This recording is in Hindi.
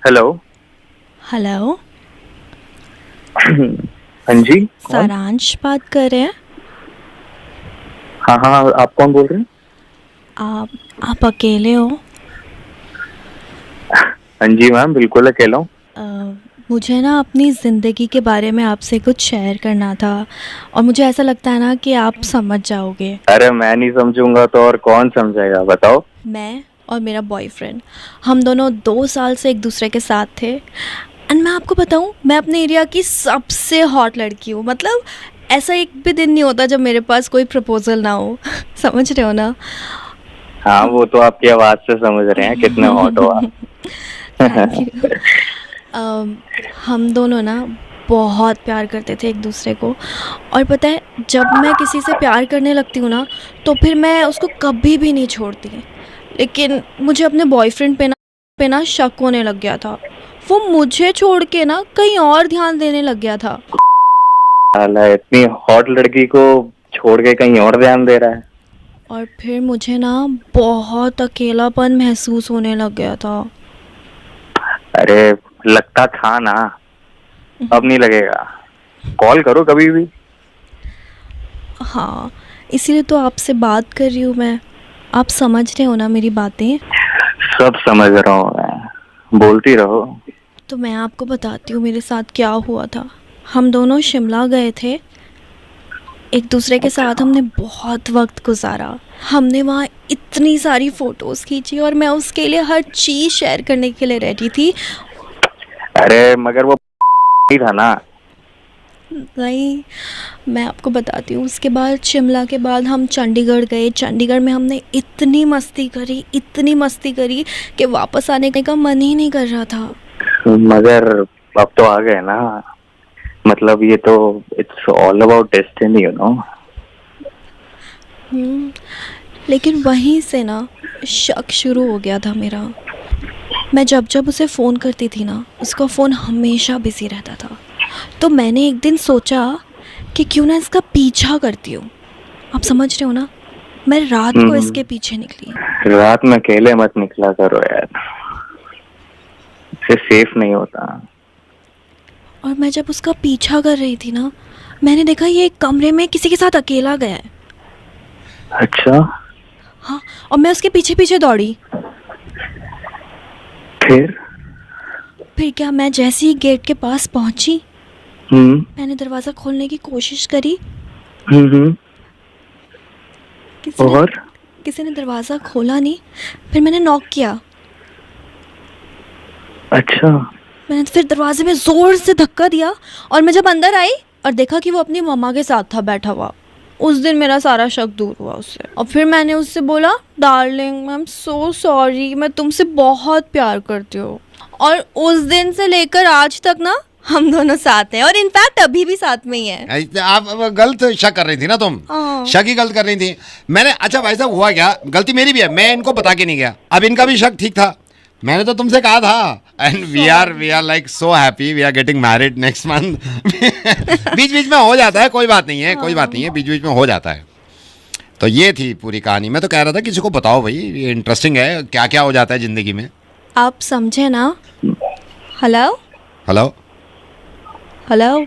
हेलो। हेलो। हाँ जी, कौन? सारांश बात कर रहे हैं? हाँ हाँ, आप कौन बोल रहे हैं? आप अकेले हो? हाँ जी मैम, बिल्कुल अकेला हूँ। मुझे ना अपनी ज़िंदगी के बारे में आपसे कुछ शेयर करना था और मुझे ऐसा लगता है ना कि आप समझ जाओगे। अरे मैं नहीं समझूंगा तो और कौन समझेगा, बताओ। मैं और मेरा बॉयफ्रेंड, हम दोनों 2 साल से एक दूसरे के साथ थे। एंड मैं आपको बताऊं, मैं अपने एरिया की सबसे हॉट लड़की हूँ। मतलब ऐसा एक भी दिन नहीं होता जब मेरे पास कोई प्रपोजल ना हो। समझ रहे हो ना? हाँ, वो तो आपकी आवाज से समझ रहे हैं कितने हॉट हो आप। Thank you. हम दोनों ना बहुत प्यार करते थे एक दूसरे को। और पता है, जब मैं किसी से प्यार करने लगती हूँ ना, तो फिर मैं उसको कभी भी नहीं छोड़ती। लेकिन मुझे अपने बॉयफ्रेंड पे ना शक होने लग गया था। वो मुझे छोड़ के ना कहीं और ध्यान देने लग गया था। साला इतनी हॉट लड़की को छोड़ के कहीं और ध्यान दे रहा है। और फिर मुझे ना बहुत अकेलापन महसूस होने लग गया था। अरे लगता था ना, अब नहीं लगेगा। कॉल करो कभी भी। हाँ, इसीलिए तो आपसे बात कर रही हूँ मैं। आप समझ रहे हो ना मेरी बातें? सब समझ रहा हूँ मैं, बोलती रहो। तो मैं आपको बताती हूँ मेरे साथ क्या हुआ था। हम दोनों शिमला गए थे। एक दूसरे के साथ हमने बहुत वक्त गुजारा। हमने वहाँ इतनी सारी फ़ोटोज़ खींची और मैं उसके लिए हर चीज़ शेयर करने के लिए रेडी थी। अरे मगर वो ही था ना। नहीं, मैं आपको बताती हूँ। उसके बाद शिमला के बाद हम चंडीगढ़ गए। चंडीगढ़ में हमने इतनी मस्ती करी कि वापस आने का मन ही नहीं कर रहा था। मगर अब तो आ गए ना, मतलब ये तो it's all about destiny, you know. लेकिन वहीं से ना शक शुरू हो गया था मेरा। मैं जब जब उसे फ़ोन करती थी ना, उसका फ़ोन हमेशा बिज़ी रहता था। तो मैंने एक दिन सोचा कि क्यों ना इसका पीछा करती हूँ। आप समझ रहे हो ना? मैं रात को इसके पीछे निकली। रात में अकेले मत निकला करो यार, इससे सेफ नहीं होता। और मैं जब उसका पीछा कर रही थी ना, मैंने देखा ये एक कमरे में किसी के साथ अकेला गया है। अच्छा, हाँ, और मैं उसके पीछे पीछे दौड़ी। फिर क्या, मैं जैसे ही गेट के पास पहुंची, हम्म मैंने दरवाज़ा खोलने की कोशिश करी। हम्म। किसी ने और किसी ने दरवाज़ा खोला नहीं। फिर मैंने नॉक किया। अच्छा, मैंने फिर दरवाजे में ज़ोर से धक्का दिया और मैं जब अंदर आई और देखा कि वो अपनी मम्मा के साथ था बैठा हुआ। उस दिन मेरा सारा शक दूर हुआ उससे। और फिर मैंने उससे बोला, darling I am so sorry, मैं तुमसे बहुत प्यार करती हूँ। और उस दिन से लेकर आज तक ना हम दोनों साथ हैं और इनफैक्ट अभी भी साथ में ही हैं। आप गलत शक कर रही थी ना तुम। हाँ। शक ही गलत कर रही थी। मैंने अच्छा भाई साहब हुआ क्या, गलती मेरी भी है, मैं इनको बता के नहीं गया। अब इनका भी शक ठीक था, मैंने तो तुमसे कहा था। And we are like so happy, we are getting married next month. बीच बीच में हो जाता है, कोई बात नहीं है, कोई बात नहीं है, बीच बीच में हो जाता है। तो ये थी पूरी कहानी। मैं तो कह रहा था किसी को बताओ भाई, ये इंटरेस्टिंग है, क्या क्या हो जाता है जिंदगी में। आप समझे ना? Hello hello hello.